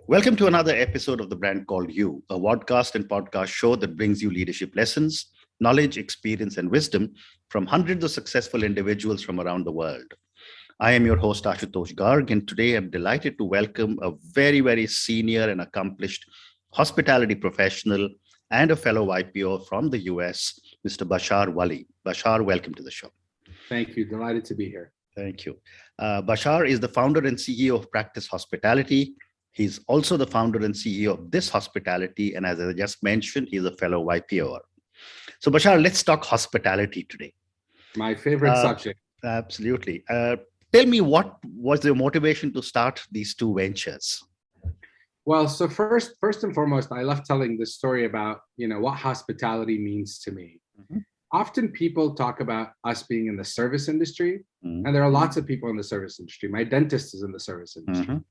Welcome to another episode of The Brand Called You, a podcast and podcast show that brings you leadership lessons, knowledge, experience, and wisdom from hundreds of successful individuals from around the world. I am your host, Ashutosh Garg, and today I'm delighted to welcome a very, very senior and accomplished hospitality professional and a fellow YPO from the US, Mr. Bashar Wali. Bashar, welcome to the show. Thank you. Delighted to be here. Thank you. Bashar is the founder and CEO of Practice Hospitality. He's also the founder and CEO of This Hospitality. And as I just mentioned, he's a fellow YPOer. So Bashar, let's talk hospitality today. My favorite subject. Absolutely. Tell me, what was the motivation to start these two ventures? Well, so first and foremost, I love telling this story about, what hospitality means to me. Mm-hmm. Often people talk about us being in the service industry, and there are lots of people in the service industry. My dentist is in the service industry. Mm-hmm.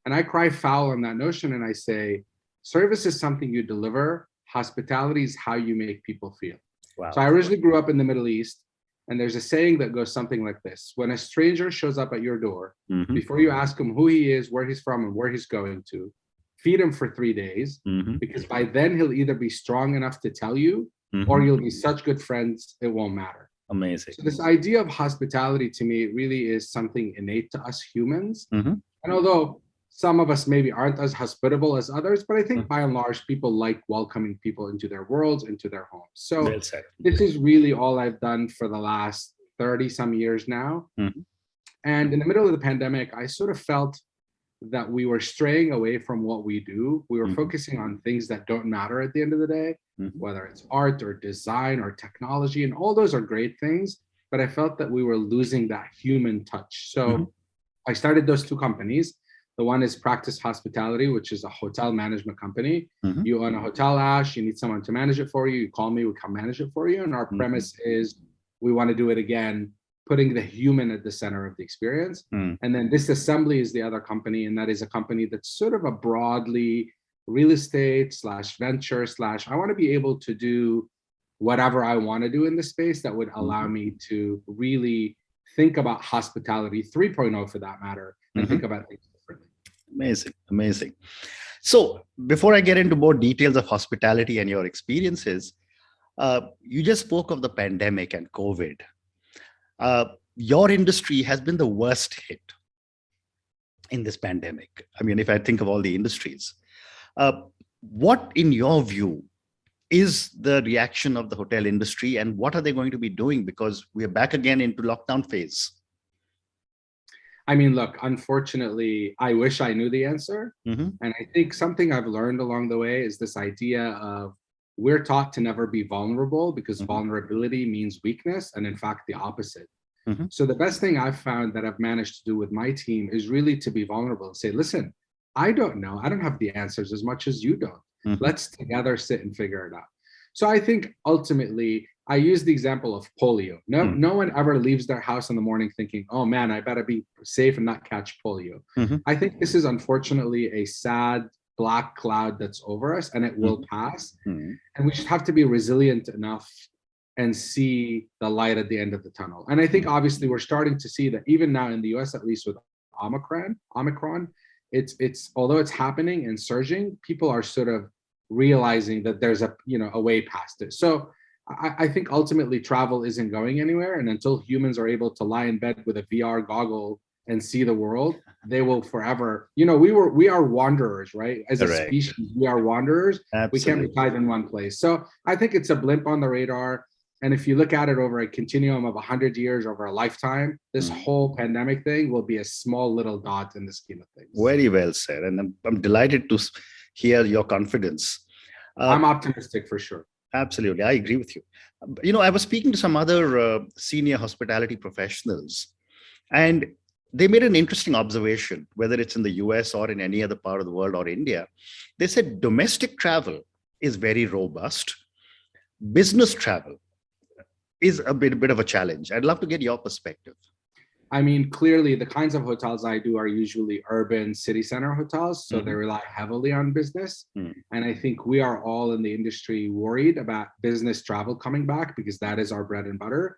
And I cry foul on that notion, and I say, service is something you deliver. Hospitality is how you make people feel. Wow. So I originally grew up in the Middle East, and there's a saying that goes something like this. When a stranger shows up at your door, mm-hmm. before you ask him who he is, where he's from, and where he's going to, feed him for 3 days, mm-hmm. because by then he'll either be strong enough to tell you, mm-hmm. or you'll be such good friends, it won't matter. Amazing. So this idea of hospitality to me really is something innate to us humans. Mm-hmm. And although some of us maybe aren't as hospitable as others, but I think by and large, people like welcoming people into their worlds, into their homes. So this is really all I've done for the last 30 some years now. Mm-hmm. And in the middle of the pandemic, I sort of felt that we were straying away from what we do. We were mm-hmm. focusing on things that don't matter at the end of the day, mm-hmm. whether it's art or design or technology, and all those are great things. But I felt that we were losing that human touch. So mm-hmm. I started those two companies. The one is Practice Hospitality, which is a hotel management company. Mm-hmm. You own a hotel, Ash, you need someone to manage it for you. You call me, we come manage it for you. And our mm-hmm. premise is we want to do it again, putting the human at the center of the experience. Mm. And then This Assembly is the other company. And that is a company that's sort of a broadly real estate / venture / I want to be able to do whatever I want to do in the space that would allow mm-hmm. me to really think about hospitality 3.0 for that matter, and mm-hmm. think about things. Amazing. So before I get into more details of hospitality and your experiences, you just spoke of the pandemic and COVID. Your industry has been the worst hit in this pandemic. I mean, if I think of all the industries, what in your view is the reaction of the hotel industry, and what are they going to be doing? Because we're back again into lockdown phase. I mean, look, unfortunately, I wish I knew the answer. Mm-hmm. And I think something I've learned along the way is this idea of we're taught to never be vulnerable because mm-hmm. vulnerability means weakness. And in fact, the opposite. Mm-hmm. So the best thing I've found that I've managed to do with my team is really to be vulnerable and say, listen, I don't know. I don't have the answers as much as you don't. Mm-hmm. Let's together sit and figure it out. So I think ultimately, I use the example of polio. No one ever leaves their house in the morning thinking, oh man, I better be safe and not catch polio. Mm-hmm. I think this is unfortunately a sad black cloud that's over us, and it will mm-hmm. pass. Mm-hmm. And we should have to be resilient enough and see the light at the end of the tunnel. And I think obviously we're starting to see that even now in the US, at least with Omicron, it's although it's happening and surging, people are sort of realizing that there's a way past it. So I think ultimately travel isn't going anywhere, and until humans are able to lie in bed with a VR goggle and see the world, they will forever. We are wanderers, right? As a species, we are wanderers. Absolutely. We can't reside in one place. So I think it's a blimp on the radar. And if you look at it over a continuum of 100 years, over a lifetime, this whole pandemic thing will be a small little dot in the scheme of things. Very well said, and I'm delighted to hear your confidence. I'm optimistic for sure. Absolutely. I agree with you. I was speaking to some other senior hospitality professionals, and they made an interesting observation, whether it's in the US or in any other part of the world or India. They said domestic travel is very robust. Business travel is a bit of a challenge. I'd love to get your perspective. I mean, clearly the kinds of hotels I do are usually urban city center hotels. So they rely heavily on business. And I think we are all in the industry worried about business travel coming back because that is our bread and butter.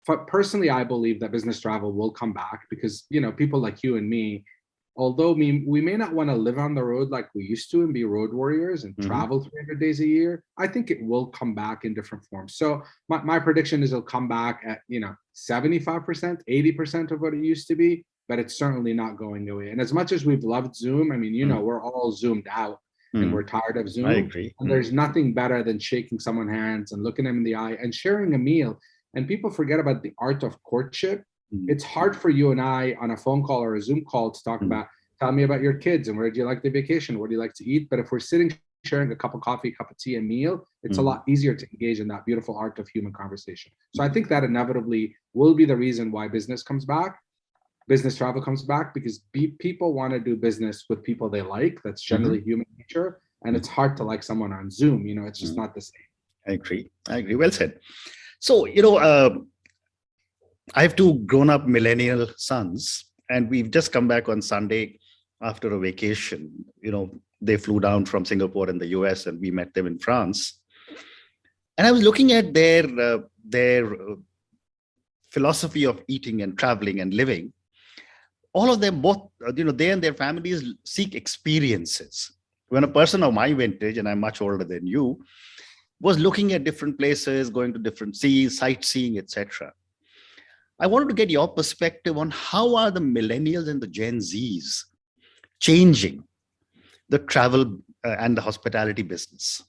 But personally, I believe that business travel will come back because, people like you and me, although we may not want to live on the road like we used to and be road warriors and travel 300 days a year, I think it will come back in different forms. So my prediction is it'll come back at, 75%, 80% of what it used to be, but it's certainly not going away. And as much as we've loved Zoom, I mean, we're all zoomed out and we're tired of Zoom. I agree. And there's nothing better than shaking someone's hands and looking them in the eye and sharing a meal. And people forget about the art of courtship. It's hard for you and I on a phone call or a Zoom call to talk about, tell me about your kids and where do you like the vacation? What do you like to eat? But if we're sitting, sharing a cup of coffee, cup of tea, a meal, it's a lot easier to engage in that beautiful art of human conversation. So I think that inevitably will be the reason why business comes back. Business travel comes back because people want to do business with people they like. That's generally human nature. And it's hard to like someone on Zoom. It's just not the same. I agree. Well said. So, I have two grown-up millennial sons, and we've just come back on Sunday after a vacation. They flew down from Singapore in the US, and we met them in France. And I was looking at their philosophy of eating and traveling and living. All of them, both, they and their families seek experiences. When a person of my vintage, and I'm much older than you, was looking at different places, going to different seas, sightseeing, etc. I wanted to get your perspective on how are the millennials and the Gen Zs changing the travel and the hospitality business?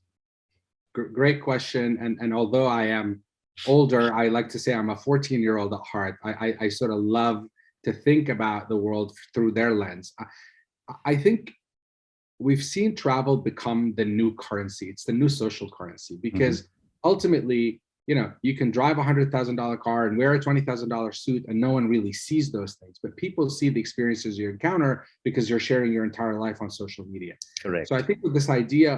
Great question. And although I am older, I like to say I'm a 14-year-old at heart. I sort of love to think about the world through their lens. I think we've seen travel become the new currency. It's the new social currency because ultimately, you can drive a $100,000 car and wear a $20,000 suit and no one really sees those things, but people see the experiences you encounter because you're sharing your entire life on social media. Correct. So I think with this idea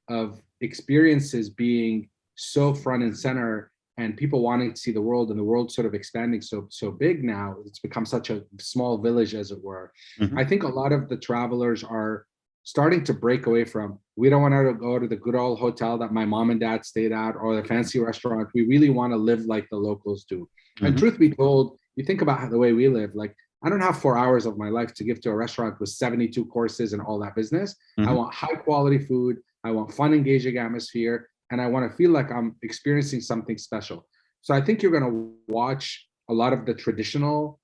of experiences being so front and center and people wanting to see the world and the world sort of expanding so big now, it's become such a small village, as it were. I think a lot of the travelers are starting to break away from, we don't want to go to the good old hotel that my mom and dad stayed at or the fancy restaurant. We really want to live like the locals do. And truth be told, you think about the way we live, like I don't have 4 hours of my life to give to a restaurant with 72 courses and all that business. I want high quality food. I want fun, engaging atmosphere. And I want to feel like I'm experiencing something special. So I think you're going to watch a lot of the traditional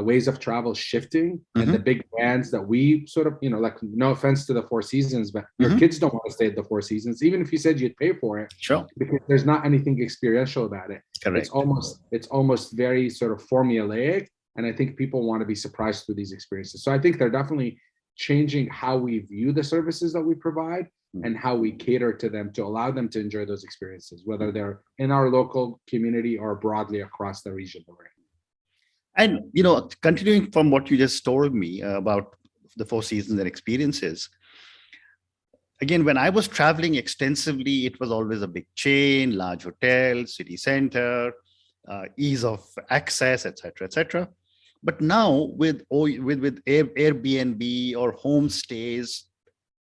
ways of travel shifting and the big brands that we sort of, like, no offense to the Four Seasons, but your kids don't want to stay at the Four Seasons, even if you said you'd pay for it. Sure. Because there's not anything experiential about it. Correct. It's almost very sort of formulaic. And I think people want to be surprised through these experiences. So I think they're definitely changing how we view the services that we provide and how we cater to them to allow them to enjoy those experiences, whether they're in our local community or broadly across the region that we're in. And, continuing from what you just told me about the Four Seasons and experiences, again, when I was traveling extensively, it was always a big chain, large hotel, city center, ease of access, etc., etc. But now with Airbnb or homestays,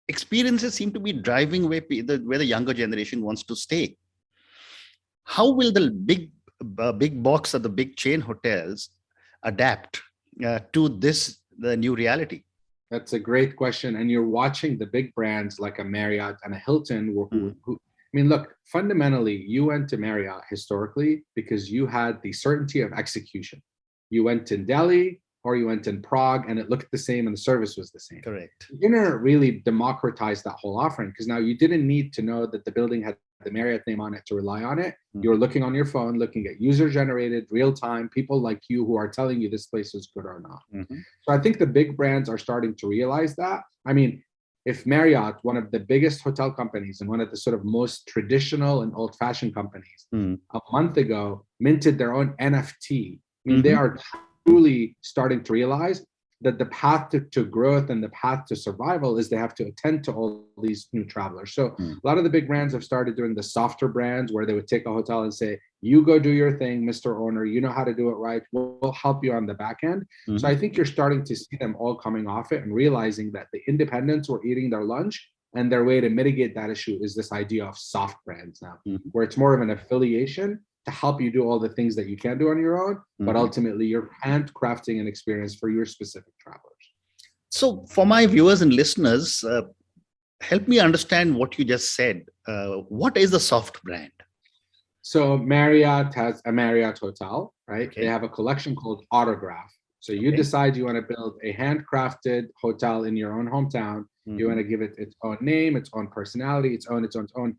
experiences seem to be driving where the younger generation wants to stay. How will the big box or the big chain hotels adapt to the new reality? That's a great question. And you're watching the big brands like a Marriott and a Hilton who I mean, look, fundamentally, you went to Marriott historically because you had the certainty of execution. You went in Delhi or you went in Prague and it looked the same and the service was the same. Correct. The internet really democratized that whole offering because now you didn't need to know that the building had the Marriott name on it to rely on it. You're looking on your phone, looking at user-generated, real-time, people like you who are telling you this place is good or not. So I think the big brands are starting to realize that. I mean, if Marriott, one of the biggest hotel companies and one of the sort of most traditional and old-fashioned companies, a month ago minted their own NFT, I mean, they are truly starting to realize that the path to growth and the path to survival is they have to attend to all these new travelers. So a lot of the big brands have started doing the softer brands where they would take a hotel and say, you go do your thing, Mr. Owner, you know how to do it right. We'll help you on the back end. So I think you're starting to see them all coming off it and realizing that the independents were eating their lunch and their way to mitigate that issue is this idea of soft brands now, where it's more of an affiliation to help you do all the things that you can't do on your own, but ultimately you're handcrafting an experience for your specific travelers. So for my viewers and listeners, help me understand what you just said. What is the soft brand? So Marriott has a Marriott hotel, right? They Okay. have a collection called Autograph. So you Okay. decide you want to build a handcrafted hotel in your own hometown. You want Mm-hmm. to give it its own name, its own personality, its own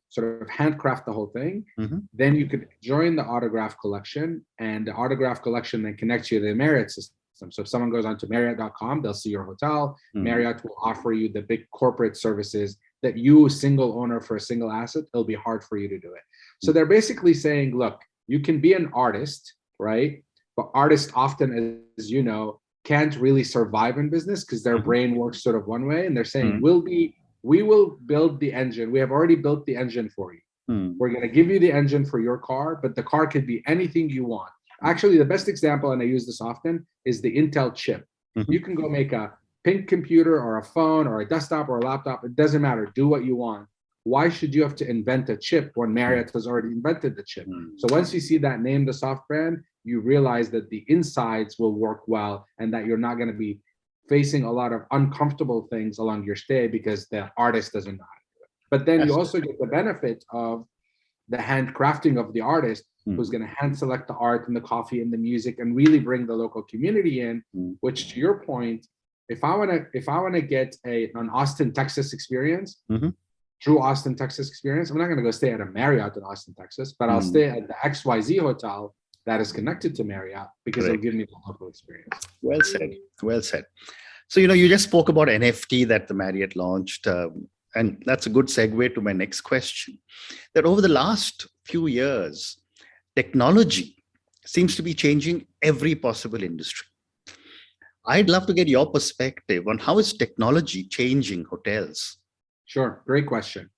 sort of handcraft the whole thing. Mm-hmm. Then you could join the Autograph collection, and the Autograph collection then connects you to the Marriott system. So if someone goes onto Marriott.com, they'll see your hotel. Mm-hmm. Marriott will offer you the big corporate services that you, single owner for a single asset, it'll be hard for you to do it. So they're basically saying, look, you can be an artist, right? But artists often, as you know, can't really survive in business because their Mm-hmm. brain works sort of one way. And they're saying, Mm-hmm. we will build the engine. We have already built the engine for you. Mm-hmm. We're going to give you the engine for your car, but the car could be anything you want. Actually, the best example, and I use this often, is the Intel chip. Mm-hmm. You can go make a pink computer or a phone or a desktop or a laptop. It doesn't matter. Do what you want. Why should you have to invent a chip when Marriott has already invented the chip? So once you see that name, the soft brand, you realize that the insides will work well and that you're not going to be facing a lot of uncomfortable things along your stay because the artist doesn't know how to do it. But then you Yes. also get the benefit of the handcrafting of the artist who's Mm-hmm. going to hand select the art and the coffee and the music and really bring the local community in, Mm-hmm. which to your point, if I want to get an Austin, Texas experience, Mm-hmm. true Austin, Texas experience, I'm not going to go stay at a Marriott in Austin, Texas, but I'll stay at the XYZ hotel that is connected to Marriott because it'll Correct. give me the local experience. Well said. Well said. So, you just spoke about NFT that the Marriott launched. And that's a good segue to my next question. That over the last few years, technology seems to be changing every possible industry. I'd love to get your perspective on how is technology changing hotels? Sure. Great question.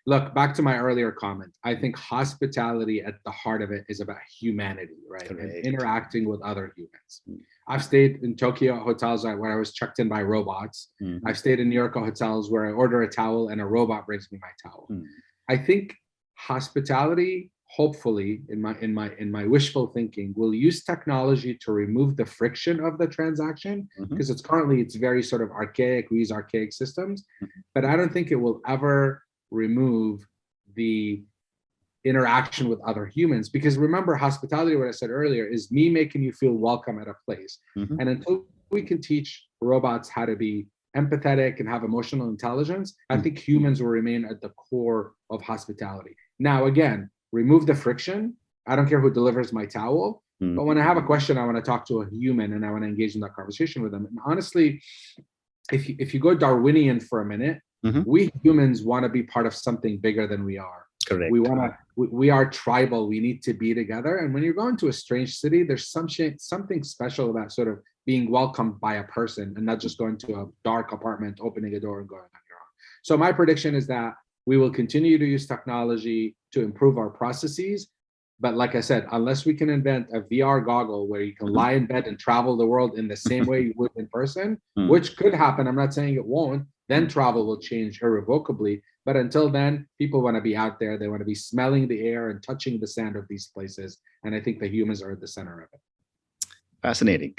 Look, back to my earlier comment. I think hospitality at the heart of it is about humanity, right? And Correct. interacting with other humans. I've stayed in Tokyo hotels where I was checked in by robots. Mm-hmm. I've stayed in New York hotels where I order a towel and a robot brings me my towel. Mm-hmm. I think hospitality, hopefully, in my wishful thinking, will use technology to remove the friction of the transaction because it's very sort of archaic. We use archaic systems, but I don't think it will ever remove the interaction with other humans, because remember, hospitality, what I said earlier, is me making you feel welcome at a place. Mm-hmm. And until we can teach robots how to be empathetic and have emotional intelligence, I think humans will remain at the core of hospitality. Now, again, remove the friction. I don't care who delivers my towel, but when I have a question, I want to talk to a human and I want to engage in that conversation with them. And honestly, if you go Darwinian for a minute, we humans want to be part of something bigger than we are. Correct. We are tribal. We need to be together. And when you're going to a strange city, there's something special about sort of being welcomed by a person and not just going to a dark apartment, opening a door and going on your own. So my prediction is that we will continue to use technology to improve our processes. But like I said, unless we can invent a VR goggle where you can lie in bed and travel the world in the same way you would in person, which could happen, I'm not saying it won't, then travel will change irrevocably. But until then, people want to be out there. They want to be smelling the air and touching the sand of these places. And I think the humans are at the center of it. Fascinating.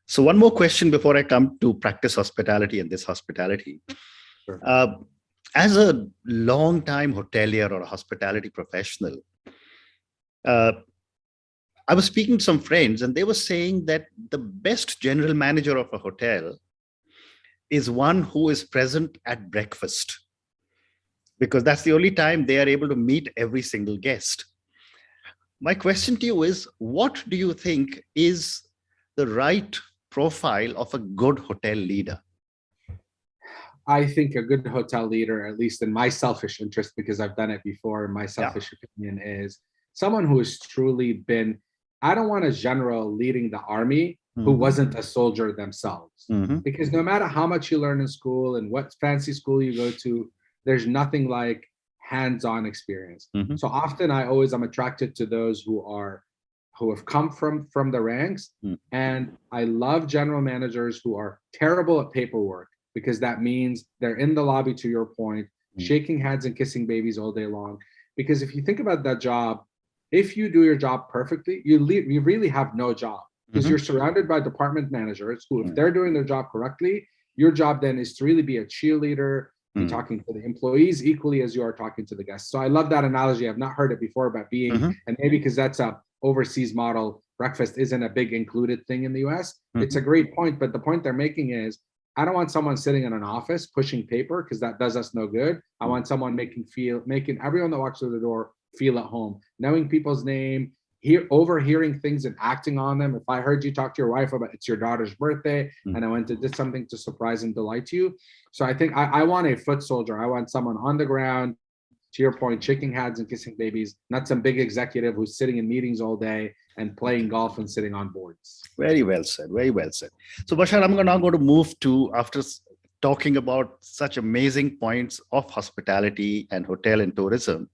So one more question before I come to practice hospitality and this hospitality. Sure. As a long-time hotelier or a hospitality professional, I was speaking to some friends and they were saying that the best general manager of a hotel is one who is present at breakfast, because that's the only time they are able to meet every single guest. My question to you is, what do you think is the right profile of a good hotel leader? I think a good hotel leader, at least in my selfish interest, because I've done it before, my selfish opinion is someone who has truly been, I don't want a general leading the army who wasn't a soldier themselves. Because no matter how much you learn in school and what fancy school you go to, there's nothing like hands-on experience. So often I'm attracted to those who have come from the ranks. And I love general managers who are terrible at paperwork, because that means they're in the lobby, to your point, shaking hands and kissing babies all day long. Because if you think about that job, if you do your job perfectly, you really have no job, because you're surrounded by department managers who, if they're doing their job correctly, Your job then is to really be a cheerleader, be talking to the employees equally as you are talking to the guests. So I love that analogy. I've not heard it before about being, and maybe because that's a overseas model, breakfast isn't a big included thing in the US. It's a great point, but the point they're making is, I don't want someone sitting in an office pushing paper because that does us no good. I want someone making everyone that walks through the door feel at home, knowing people's name, overhearing things and acting on them. If I heard you talk to your wife about it's your daughter's birthday and I went to did something to surprise and delight you. So I think I want a foot soldier. I want someone on the ground, to your point, shaking hands and kissing babies, not some big executive who's sitting in meetings all day and playing golf and sitting on boards. Very well said. Very well said. So Bashar, I'm now going to move to, after talking about such amazing points of hospitality and hotel and tourism,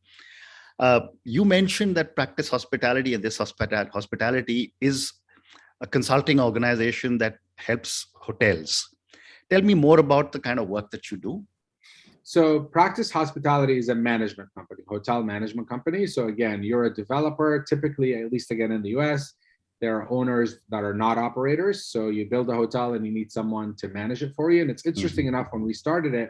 you mentioned that Practice Hospitality, and this hospitality is a consulting organization that helps hotels. Tell me more about the kind of work that you do. So Practice Hospitality is a management company, hotel management company. So again, you're a developer, typically, at least again in the US, there are owners that are not operators. So you build a hotel and you need someone to manage it for you. And it's interesting enough, when we started it,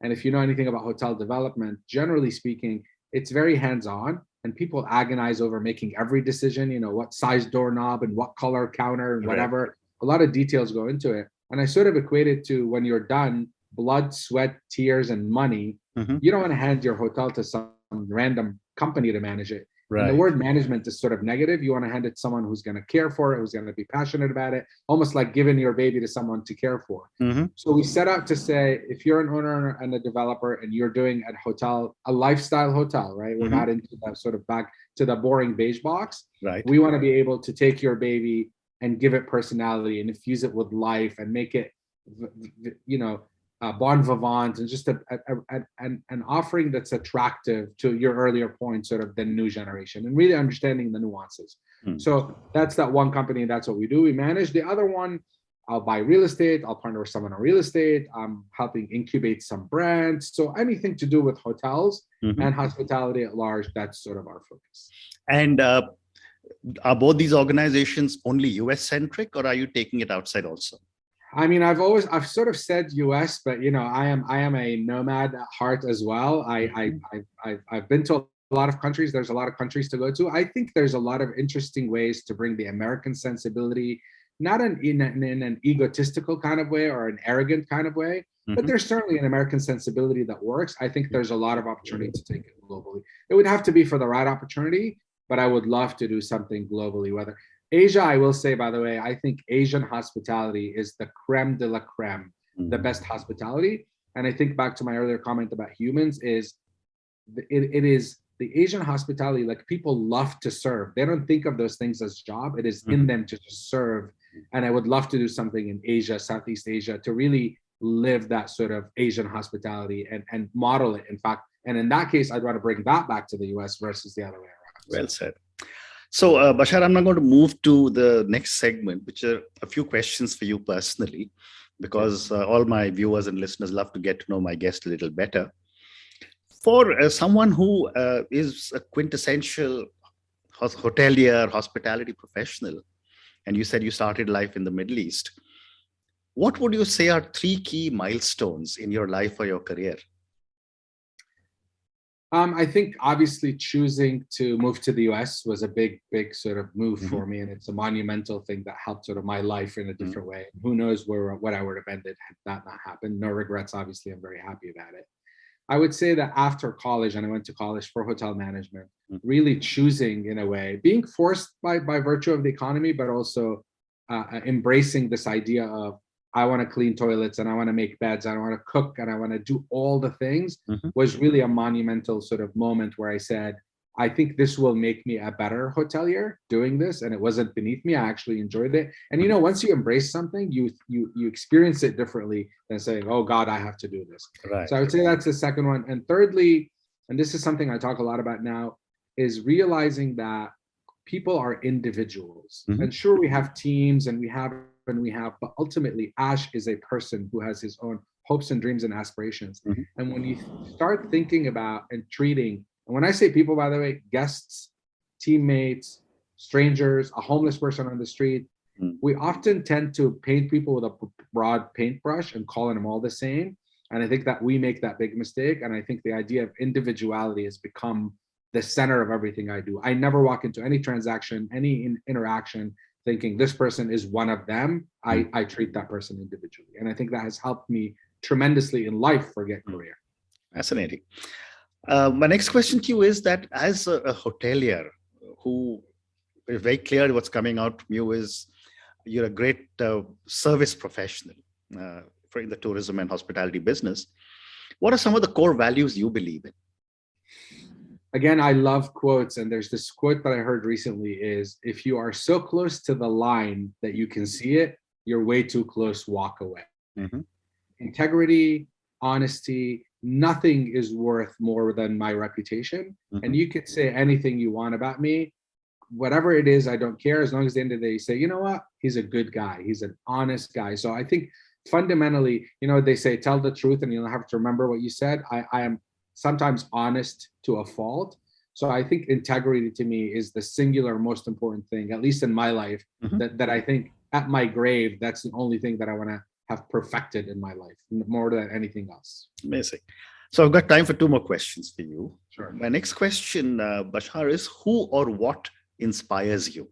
and if you know anything about hotel development, generally speaking, it's very hands-on, and people agonize over making every decision, what size doorknob and what color counter and whatever. Right. A lot of details go into it. And I sort of equate it to, when you're done, blood, sweat, tears, and money. You don't want to hand your hotel to some random company to manage it. Right. And the word management is sort of negative. You want to hand it to someone who's going to care for it, who's going to be passionate about it, almost like giving your baby to someone to care for. So we set out to say, if you're an owner and a developer and you're doing a hotel, a lifestyle hotel, right? We're not into that sort of back to the boring beige box. Right. We want to be able to take your baby and give it personality and infuse it with life and make it, bon vivant, and just an offering that's attractive, to your earlier point, sort of the new generation, and really understanding the nuances. So that's that one company. That's what we do. We manage. The other one, I'll buy real estate. I'll partner with someone on real estate. I'm helping incubate some brands. So anything to do with hotels and hospitality at large, that's sort of our focus. And are both these organizations only US centric, or are you taking it outside also? I mean, I've sort of said US, but I am a nomad at heart as well. I've been to a lot of countries. There's a lot of countries to go to. I think there's a lot of interesting ways to bring the American sensibility, not in an egotistical kind of way or an arrogant kind of way, but there's certainly an American sensibility that works. I think there's a lot of opportunity to take it globally. It would have to be for the right opportunity, but I would love to do something globally. Whether Asia, I will say, by the way, I think Asian hospitality is the creme de la creme, the best hospitality. And I think back to my earlier comment about humans, it is the Asian hospitality, like, people love to serve. They don't think of those things as job. It is in them to just serve. And I would love to do something in Asia, Southeast Asia, to really live that sort of Asian hospitality and model it, in fact. And in that case, I'd want to bring that back to the US versus the other way around. Well said. So, Bashar, I'm now going to move to the next segment, which are a few questions for you personally, because all my viewers and listeners love to get to know my guest a little better. For someone who is a quintessential hotelier, hospitality professional, and you said you started life in the Middle East, what would you say are 3 key milestones in your life or your career? I think obviously choosing to move to the US was a big sort of move for me. And it's a monumental thing that helped sort of my life in a different way. Who knows what I would have ended had that not happened. No regrets, obviously. I'm very happy about it. I would say that after college, and I went to college for hotel management, really choosing, in a way, being forced by virtue of the economy, but also embracing this idea of, I want to clean toilets and I want to make beds, and I want to cook and I want to do all the things, was really a monumental sort of moment where I said, I think this will make me a better hotelier doing this. And it wasn't beneath me. I actually enjoyed it. And once you embrace something, you experience it differently than saying, oh God, I have to do this. Right. So I would say that's the second one. And thirdly, and this is something I talk a lot about now, is realizing that people are individuals. And sure, we have teams and we have, but ultimately Ash is a person who has his own hopes and dreams and aspirations. And when you start thinking about and treating, and when I say people, by the way, guests, teammates, strangers, a homeless person on the street, we often tend to paint people with a broad paintbrush and calling them all the same. And I think that we make that big mistake. And I think the idea of individuality has become the center of everything I do. I never walk into any transaction, any interaction thinking this person is one of them. I treat that person individually. And I think that has helped me tremendously in life, forget career. Fascinating. My next question to you is that as a hotelier who is very clear what's coming out from you is you're a great service professional for in the tourism and hospitality business. What are some of the core values you believe in? Again, I love quotes. And there's this quote that I heard recently is, if you are so close to the line that you can see it, you're way too close, walk away. Mm-hmm. Integrity, honesty, nothing is worth more than my reputation. Mm-hmm. And you could say anything you want about me, whatever it is, I don't care. As long as at the end of the day, you say, you know what, he's a good guy. He's an honest guy. So I think fundamentally, they say, tell the truth and you'll have to remember what you said. I am sometimes honest to a fault. So I think integrity to me is the singular most important thing, at least in my life, mm-hmm. that I think at my grave, that's the only thing that I want to have perfected in my life more than anything else. Amazing. So I've got time for two more questions for you. Sure. My next question, Bashar, is who or what inspires you?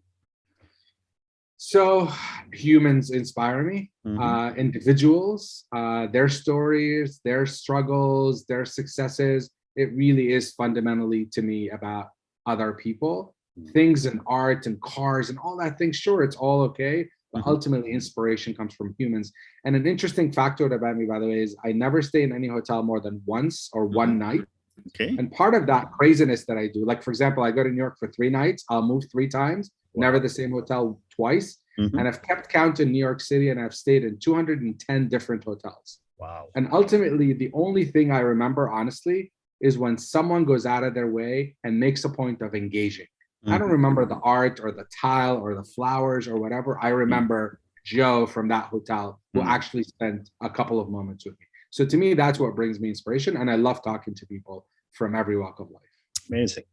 So humans inspire me, mm-hmm. Individuals, their stories, their struggles, their successes. It really is fundamentally to me about other people, mm-hmm. things in art and cars and all that thing. Sure, it's all okay. But mm-hmm. ultimately inspiration comes from humans. And an interesting factor about me, by the way, is I never stay in any hotel more than once or one night. Okay. And part of that craziness that I do, like, for example, I go to New York for 3 nights. I'll move 3 times, never the same hotel twice. Mm-hmm. And I've kept count in New York City and I've stayed in 210 different hotels. Wow. And ultimately, the only thing I remember, honestly, is when someone goes out of their way and makes a point of engaging. Mm-hmm. I don't remember the art or the tile or the flowers or whatever. I remember Joe from that hotel who actually spent a couple of moments with me. So to me, that's what brings me inspiration. And I love talking to people from every walk of life. Amazing.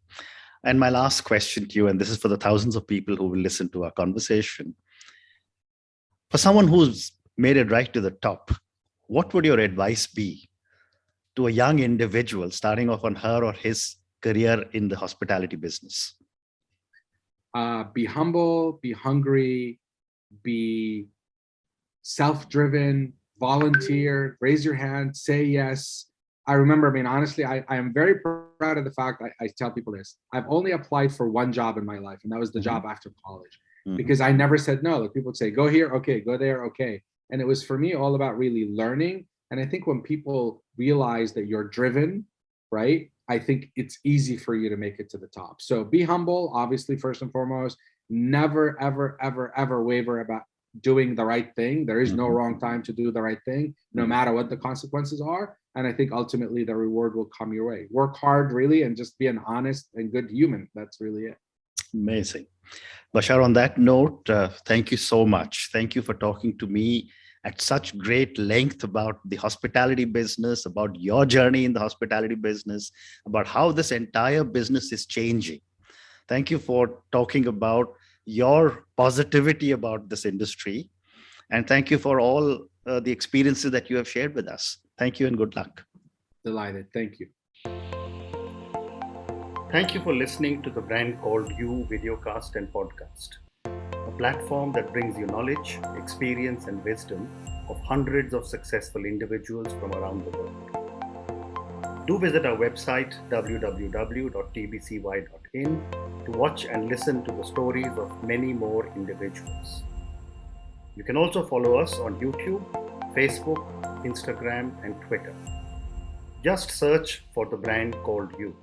And my last question to you, and this is for the thousands of people who will listen to our conversation. For someone who's made it right to the top, what would your advice be to a young individual starting off on her or his career in the hospitality business? Be humble, be hungry, be self-driven, volunteer, raise your hand, say yes. I remember, honestly, I am very proud of the fact I tell people this. I've only applied for one job in my life, and that was the job after college, because I never said no. Like, people would say, go here, okay, go there, okay. And it was, for me, all about really learning. And I think when people realize that you're driven, right, I think it's easy for you to make it to the top. So be humble, obviously, first and foremost. Never, ever, ever, ever waver about doing the right thing. There is no wrong time to do the right thing, no matter what the consequences are. And I think ultimately the reward will come your way. Work hard, really, and just be an honest and good human. That's really it. Amazing. Bashar, on that note, thank you so much. Thank you for talking to me at such great length about the hospitality business, about your journey in the hospitality business, about how this entire business is changing. Thank you for talking about your positivity about this industry. And thank you for all the experiences that you have shared with us. Thank you and good luck. Delighted. Thank you. Thank you for listening to the Brand Called You videocast and podcast, a platform that brings you knowledge, experience, and wisdom of hundreds of successful individuals from around the world. Do visit our website www.tbcy.in to watch and listen to the stories of many more individuals. You can also follow us on YouTube, Facebook, Instagram, and Twitter. Just search for the Brand Called You.